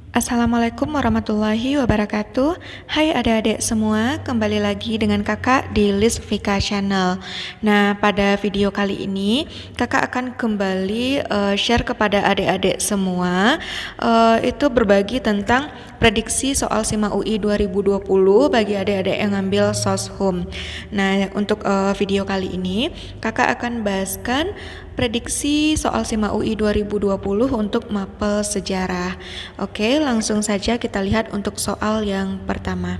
Assalamualaikum warahmatullahi wabarakatuh. Hai adik-adik semua, kembali lagi dengan kakak di Lisvika Channel. Nah, pada video kali ini kakak akan kembali share kepada adik-adik semua, itu berbagi tentang prediksi soal SIMA UI 2020 bagi adik-adik yang ngambil Soshum. Nah, untuk video kali ini kakak akan bahaskan prediksi soal SIMA UI 2020 untuk mapel sejarah. Oke, langsung saja kita lihat untuk soal yang pertama.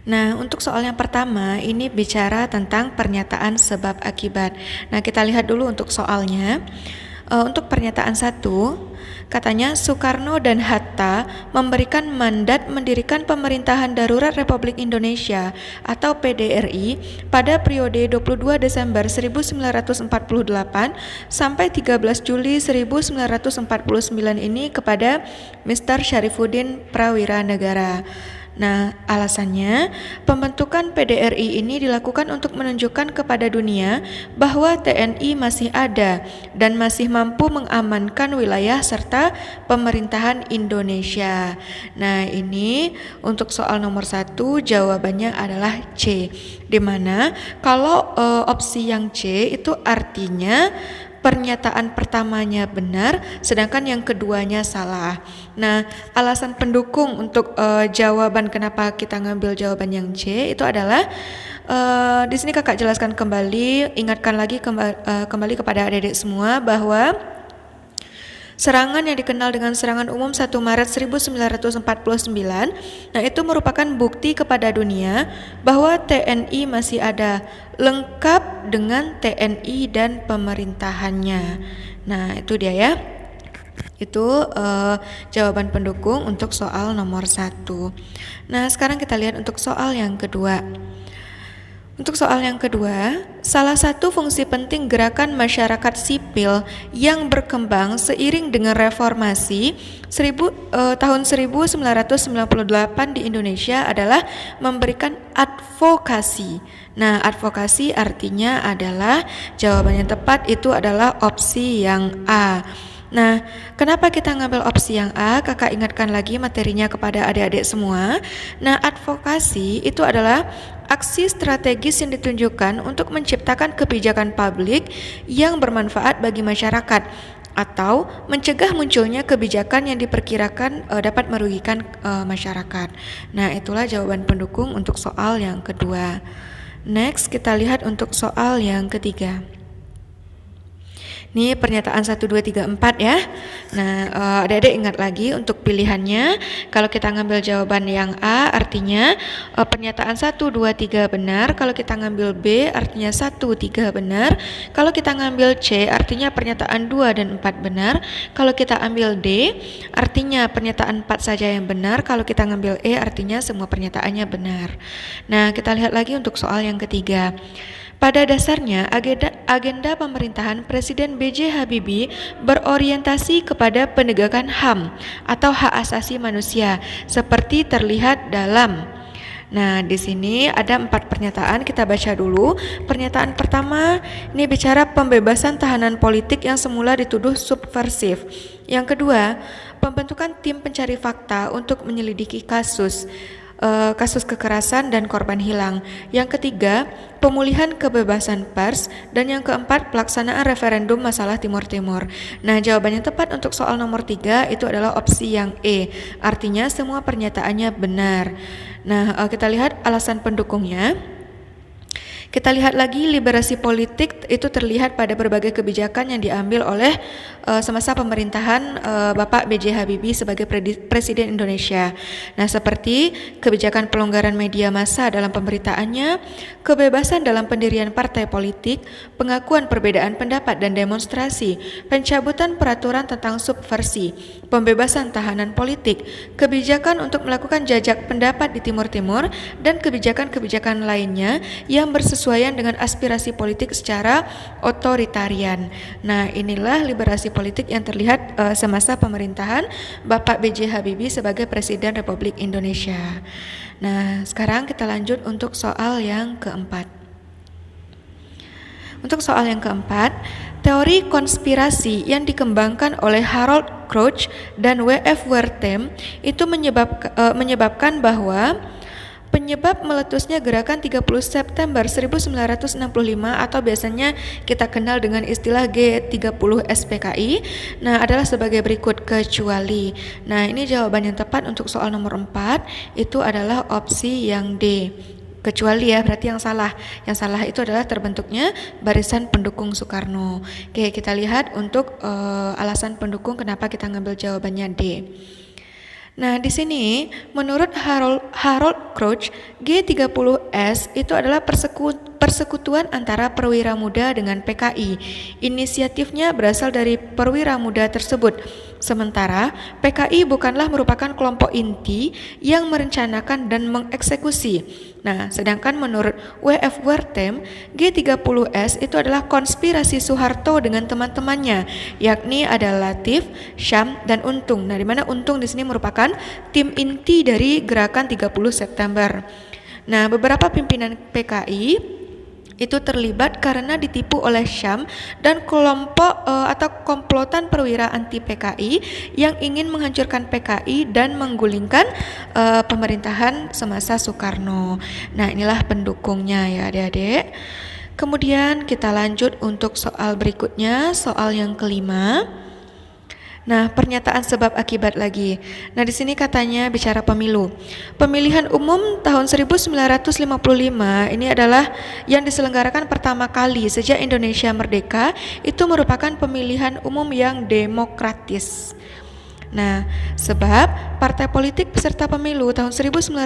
Nah, untuk soal yang pertama ini bicara tentang pernyataan sebab akibat. Nah, kita lihat dulu untuk soalnya. Untuk pernyataan 1, katanya Soekarno dan Hatta memberikan mandat mendirikan pemerintahan darurat Republik Indonesia atau PDRI pada periode 22 Desember 1948 sampai 13 Juli 1949 ini kepada Mr. Syarifuddin Prawira Negara. Nah, alasannya pembentukan PDRI ini dilakukan untuk menunjukkan kepada dunia bahwa TNI masih ada dan masih mampu mengamankan wilayah serta pemerintahan Indonesia. Nah, ini untuk soal nomor 1 jawabannya adalah C, dimana kalau opsi yang C itu artinya pernyataan pertamanya benar, sedangkan yang keduanya salah. Nah, alasan pendukung untuk jawaban kenapa kita ngambil jawaban yang C itu adalah di sini kakak jelaskan kembali, ingatkan lagi kembali kepada adik-adik semua bahwa serangan yang dikenal dengan serangan umum 1 Maret 1949, nah itu merupakan bukti kepada dunia bahwa TNI masih ada, lengkap dengan TNI dan pemerintahannya. Nah, itu dia ya. Itu jawaban pendukung untuk soal nomor 1. Nah, sekarang kita lihat untuk soal yang kedua. Untuk soal yang kedua, salah satu fungsi penting gerakan masyarakat sipil yang berkembang seiring dengan reformasi tahun 1998 di Indonesia adalah memberikan advokasi. Nah, advokasi artinya adalah jawaban yang tepat itu adalah opsi yang A. Nah, kenapa kita ngambil opsi yang A? Kakak ingatkan lagi materinya kepada adik-adik semua. Nah, advokasi itu adalah aksi strategis yang ditunjukkan untuk menciptakan kebijakan publik yang bermanfaat bagi masyarakat atau mencegah munculnya kebijakan yang diperkirakan dapat merugikan masyarakat. Nah, itulah jawaban pendukung untuk soal yang kedua. Next, kita lihat untuk soal yang ketiga. Ini pernyataan 1, 2, 3, 4 ya. Nah, adik-adik ingat lagi untuk pilihannya. Kalau kita ngambil jawaban yang A artinya pernyataan 1, 2, 3 benar. Kalau kita ngambil B artinya 1, 3 benar. Kalau kita ngambil C artinya pernyataan 2 dan 4 benar. Kalau kita ambil D artinya pernyataan 4 saja yang benar. Kalau kita ngambil E artinya semua pernyataannya benar. Nah, kita lihat lagi untuk soal yang ketiga. Pada dasarnya, agenda pemerintahan Presiden B.J. Habibie berorientasi kepada penegakan HAM atau hak asasi manusia seperti terlihat dalam. Nah, di sini ada 4 pernyataan, kita baca dulu. Pernyataan pertama, ini bicara pembebasan tahanan politik yang semula dituduh subversif. Yang kedua, pembentukan tim pencari fakta untuk menyelidiki kasus kekerasan dan korban hilang. Yang ketiga, pemulihan kebebasan pers. Dan yang keempat, pelaksanaan referendum masalah Timur Timur. Nah, jawaban yang tepat untuk soal nomor 3 itu adalah opsi yang E, artinya semua pernyataannya benar. Nah, kita lihat alasan pendukungnya. Kita lihat lagi liberasi politik itu terlihat pada berbagai kebijakan yang diambil oleh semasa pemerintahan Bapak B.J. Habibie sebagai Presiden Indonesia. Nah, seperti kebijakan pelonggaran media massa dalam pemberitaannya, kebebasan dalam pendirian partai politik, pengakuan perbedaan pendapat dan demonstrasi, pencabutan peraturan tentang subversi, pembebasan tahanan politik, kebijakan untuk melakukan jajak pendapat di Timur Timur, dan kebijakan-kebijakan lainnya yang bersesuaian dengan aspirasi politik secara otoritarian. Nah, inilah liberasi politik yang terlihat semasa pemerintahan Bapak B.J. Habibie sebagai Presiden Republik Indonesia. Nah, sekarang kita lanjut untuk soal yang keempat. Untuk soal yang keempat, teori konspirasi yang dikembangkan oleh Harold Crouch dan W.F. Wertham itu menyebabkan bahwa penyebab meletusnya gerakan 30 September 1965 atau biasanya kita kenal dengan istilah G30 SPKI, nah adalah sebagai berikut kecuali. Nah, ini jawaban yang tepat untuk soal nomor 4 itu adalah opsi yang D. Kecuali ya, berarti yang salah. Yang salah itu adalah terbentuknya barisan pendukung Soekarno. Oke, kita lihat untuk alasan pendukung kenapa kita ngambil jawabannya D. Nah, di sini menurut Harold Crouch, G30S itu adalah persekutuan antara perwira muda dengan PKI. Inisiatifnya berasal dari perwira muda tersebut. Sementara PKI bukanlah merupakan kelompok inti yang merencanakan dan mengeksekusi. Nah, sedangkan menurut W.F. Wertham, G30S itu adalah konspirasi Soeharto dengan teman-temannya, yakni ada Latif, Syam, dan Untung. Nah, di mana Untung di sini merupakan tim inti dari gerakan 30 September. Nah, beberapa pimpinan PKI itu terlibat karena ditipu oleh Syam dan kelompok atau komplotan perwira anti PKI yang ingin menghancurkan PKI dan menggulingkan pemerintahan semasa Soekarno. Nah, inilah pendukungnya ya adik-adik. Kemudian kita lanjut untuk soal berikutnya, soal yang kelima. Nah, pernyataan sebab akibat lagi. Nah, di sini katanya bicara pemilu. Pemilihan umum tahun 1955 ini adalah yang diselenggarakan pertama kali sejak Indonesia merdeka, itu merupakan pemilihan umum yang demokratis. Nah, sebab partai politik peserta pemilu tahun 1955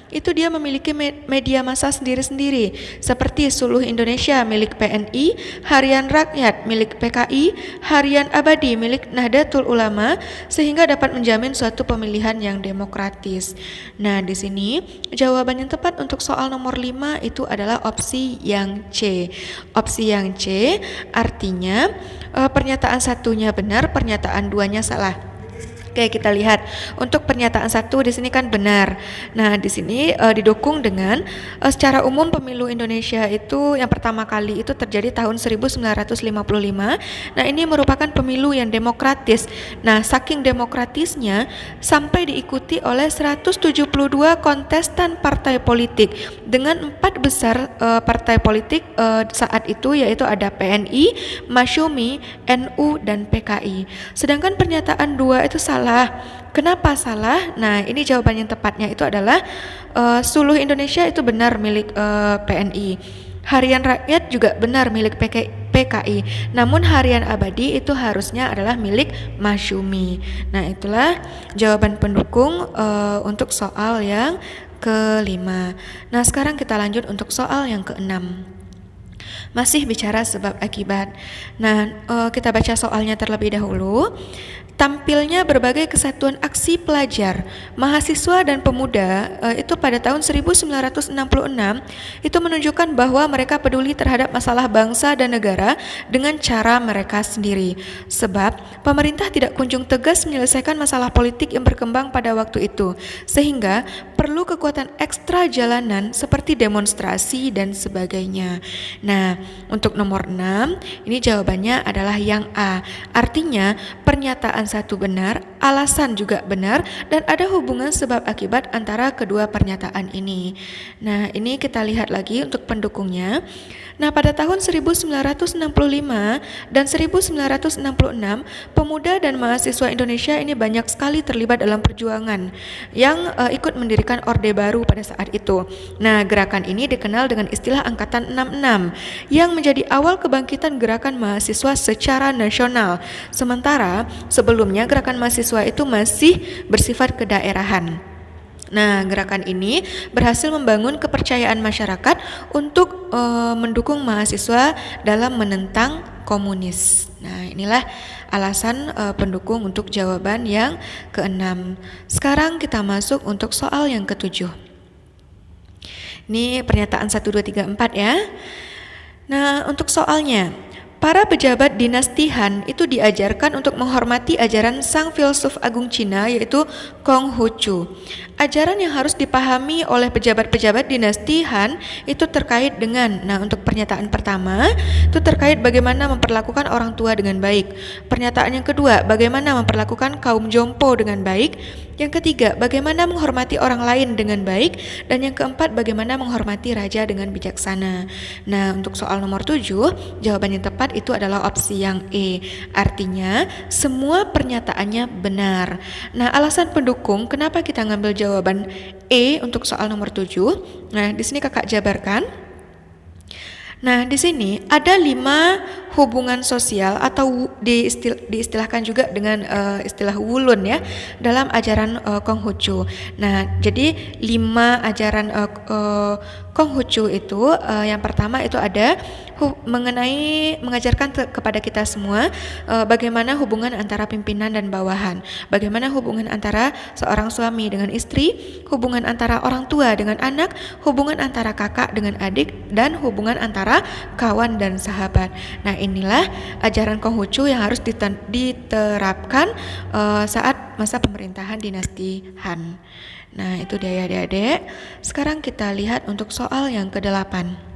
itu dia memiliki media massa sendiri-sendiri seperti Suluh Indonesia milik PNI, Harian Rakyat milik PKI, Harian Abadi milik Nahdlatul Ulama, sehingga dapat menjamin suatu pemilihan yang demokratis. Nah, di sini jawaban yang tepat untuk soal nomor 5 itu adalah opsi yang C. Opsi yang C artinya pernyataan satunya benar, pernyataan duanya salah. Oke, kita lihat untuk pernyataan satu di sini kan benar. Nah, di sini didukung dengan secara umum pemilu Indonesia itu yang pertama kali itu terjadi tahun 1955. Nah, ini merupakan pemilu yang demokratis. Nah, saking demokratisnya sampai diikuti oleh 172 kontestan partai politik dengan 4 besar partai politik saat itu, yaitu ada PNI, Masyumi, NU, dan PKI. Sedangkan pernyataan 2 itu salah. Kenapa salah? Nah, ini jawaban yang tepatnya itu adalah Suluh Indonesia itu benar milik PNI. Harian Rakyat juga benar milik PKI. Namun Harian Abadi itu harusnya adalah milik Masyumi. Nah, itulah jawaban pendukung untuk soal yang kelima. Nah, sekarang kita lanjut untuk soal yang keenam. Masih bicara sebab akibat. Nah, kita baca soalnya terlebih dahulu. Tampilnya berbagai kesatuan aksi pelajar, mahasiswa dan pemuda itu pada tahun 1966 itu menunjukkan bahwa mereka peduli terhadap masalah bangsa dan negara dengan cara mereka sendiri. Sebab pemerintah tidak kunjung tegas menyelesaikan masalah politik yang berkembang pada waktu itu, sehingga perlu kekuatan ekstra jalanan seperti demonstrasi dan sebagainya. Nah, untuk nomor 6 ini jawabannya adalah yang A. Artinya pernyataan satu benar, alasan juga benar, dan ada hubungan sebab akibat antara kedua pernyataan ini. Nah, ini kita lihat lagi untuk pendukungnya. Nah, pada tahun 1965 dan 1966, pemuda dan mahasiswa Indonesia ini banyak sekali terlibat dalam perjuangan yang ikut mendirikan Orde Baru pada saat itu. Nah, gerakan ini dikenal dengan istilah Angkatan 66 yang menjadi awal kebangkitan gerakan mahasiswa secara nasional. Sementara sebelumnya gerakan mahasiswa itu masih bersifat kedaerahan. Nah, gerakan ini berhasil membangun kepercayaan masyarakat untuk mendukung mahasiswa dalam menentang komunis. Nah, inilah alasan pendukung untuk jawaban yang keenam. Sekarang kita masuk untuk soal yang ketujuh. Ini pernyataan 1, 2, 3, 4 ya. Nah, untuk soalnya, para pejabat dinasti Han itu diajarkan untuk menghormati ajaran sang filsuf agung Cina yaitu Konghucu. Ajaran yang harus dipahami oleh pejabat-pejabat dinasti Han itu terkait dengan, untuk pernyataan pertama itu terkait bagaimana memperlakukan orang tua dengan baik. Pernyataan yang kedua, bagaimana memperlakukan kaum jompo dengan baik. Yang ketiga, bagaimana menghormati orang lain dengan baik. Dan yang keempat, bagaimana menghormati raja dengan bijaksana. Nah, untuk soal nomor 7, jawaban yang tepat itu adalah opsi yang E. Artinya, semua pernyataannya benar. Nah, alasan pendukung kenapa kita ngambil jawaban E untuk soal nomor 7. Nah, di sini kakak jabarkan. Nah, di sini ada 5 hubungan sosial atau diistilahkan juga dengan istilah wulun ya dalam ajaran Konghucu. Nah, jadi 5 ajaran Konghucu itu yang pertama itu ada mengajarkan kepada kita semua bagaimana hubungan antara pimpinan dan bawahan, bagaimana hubungan antara seorang suami dengan istri, hubungan antara orang tua dengan anak, hubungan antara kakak dengan adik, dan hubungan antara kawan dan sahabat. Nah, inilah ajaran Konghucu yang harus diterapkan saat masa pemerintahan dinasti Han. Nah, itu dia ya adik-adik. Sekarang kita lihat untuk soal yang ke-8.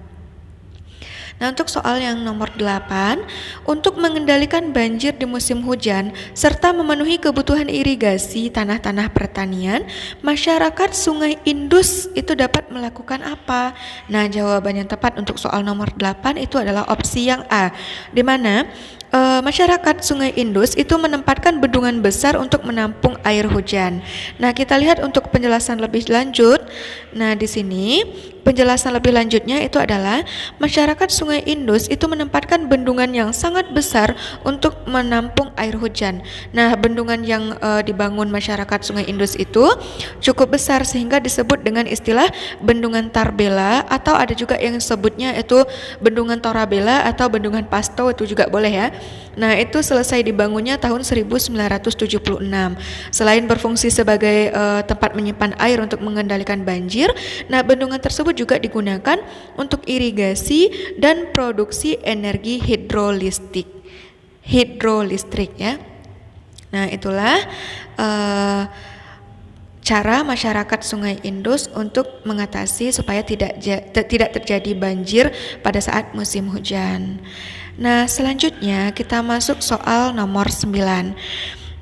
Nah, untuk soal yang nomor 8, untuk mengendalikan banjir di musim hujan serta memenuhi kebutuhan irigasi tanah-tanah pertanian, masyarakat Sungai Indus itu dapat melakukan apa? Nah, jawaban yang tepat untuk soal nomor 8 itu adalah opsi yang A, di mana masyarakat Sungai Indus itu menempatkan bendungan besar untuk menampung air hujan. Nah, kita lihat untuk penjelasan lebih lanjut. Nah, di sini penjelasan lebih lanjutnya itu adalah masyarakat Sungai Indus itu menempatkan bendungan yang sangat besar untuk menampung air hujan. Nah, bendungan yang dibangun masyarakat Sungai Indus itu cukup besar sehingga disebut dengan istilah bendungan Tarbela, atau ada juga yang sebutnya itu bendungan Torabela atau bendungan Pasto, itu juga boleh ya. Nah, itu selesai dibangunnya tahun 1976. Selain berfungsi sebagai tempat menyimpan air untuk mengendalikan banjir, nah bendungan tersebut juga digunakan untuk irigasi dan produksi energi hidrolistrik ya. Nah, itulah cara masyarakat Sungai Indus untuk mengatasi supaya tidak terjadi banjir pada saat musim hujan. Nah, selanjutnya kita masuk soal nomor 9.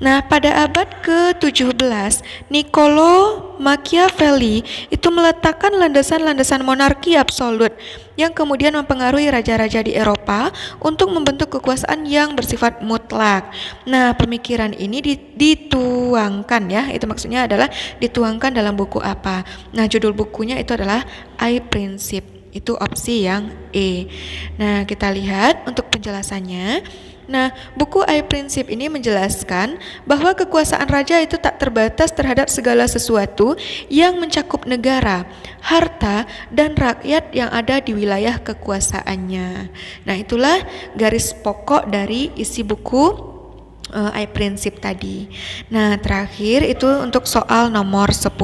Nah, pada abad ke-17, Niccolo Machiavelli itu meletakkan landasan-landasan monarki absolut yang kemudian mempengaruhi raja-raja di Eropa untuk membentuk kekuasaan yang bersifat mutlak. Nah, pemikiran ini dituangkan ya, itu maksudnya adalah dituangkan dalam buku apa? Nah, judul bukunya itu adalah I Principe. Itu opsi yang E. Nah, kita lihat untuk penjelasannya. Nah, buku I Principe ini menjelaskan bahwa kekuasaan raja itu tak terbatas terhadap segala sesuatu yang mencakup negara, harta, dan rakyat yang ada di wilayah kekuasaannya. Nah, itulah garis pokok dari isi buku I Principe tadi. Nah, terakhir itu untuk soal nomor 10.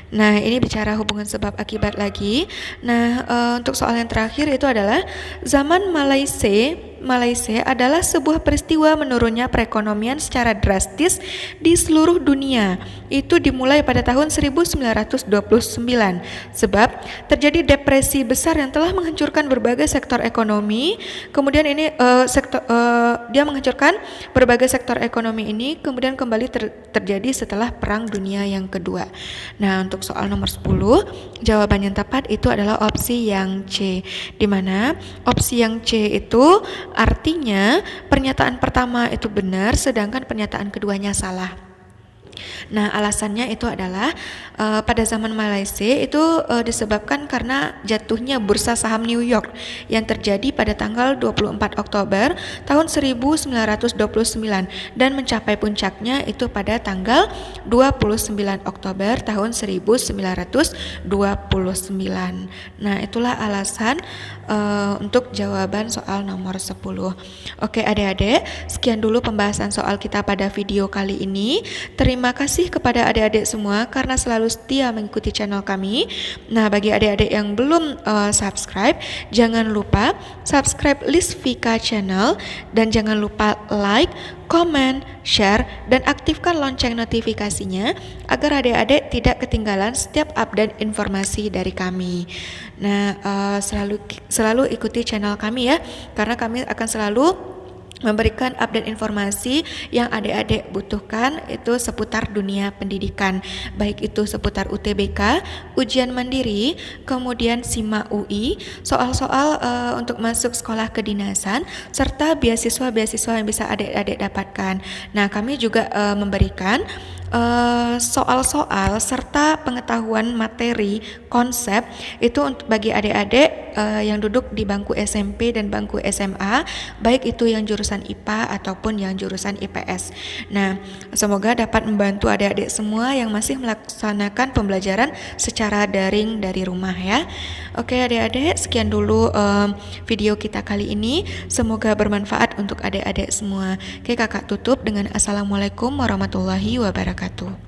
Nah, ini bicara hubungan sebab akibat lagi. Nah, untuk soal yang terakhir itu adalah zaman Malaysia adalah sebuah peristiwa menurunnya perekonomian secara drastis di seluruh dunia. Itu dimulai pada tahun 1929 sebab terjadi depresi besar yang telah menghancurkan berbagai sektor ekonomi. Kemudian ini dia menghancurkan berbagai sektor ekonomi ini kemudian kembali terjadi setelah Perang Dunia yang kedua. Nah, untuk soal nomor 10, jawaban yang tepat itu adalah opsi yang C, di mana opsi yang C itu artinya pernyataan pertama itu benar sedangkan pernyataan keduanya salah. Nah, alasannya itu adalah pada zaman Malaysia itu disebabkan karena jatuhnya bursa saham New York yang terjadi pada tanggal 24 Oktober tahun 1929 dan mencapai puncaknya itu pada tanggal 29 Oktober tahun 1929. Nah, itulah alasan untuk jawaban soal nomor 10. Oke adik-adik, sekian dulu pembahasan soal kita pada video kali ini. Terima Terima kasih kepada adik-adik semua karena selalu setia mengikuti channel kami. Nah, bagi adik-adik yang belum subscribe, jangan lupa subscribe Lisvika Channel dan jangan lupa like, comment, share, dan aktifkan lonceng notifikasinya agar adik-adik tidak ketinggalan setiap update informasi dari kami. Nah, selalu ikuti channel kami ya, karena kami akan selalu memberikan update informasi yang adik-adik butuhkan itu seputar dunia pendidikan, baik itu seputar UTBK, ujian mandiri, kemudian SIMA UI, soal-soal untuk masuk sekolah kedinasan, serta beasiswa-beasiswa yang bisa adik-adik dapatkan. Nah, kami juga memberikan soal-soal serta pengetahuan materi konsep itu untuk bagi adik-adik yang duduk di bangku SMP dan bangku SMA, baik itu yang jurusan IPA ataupun yang jurusan IPS. Nah, semoga dapat membantu adik-adik semua yang masih melaksanakan pembelajaran secara daring dari rumah ya. Oke adik-adik, sekian dulu video kita kali ini. Semoga bermanfaat untuk adik-adik semua. Oke, kakak tutup dengan Assalamualaikum warahmatullahi wabarakatuh.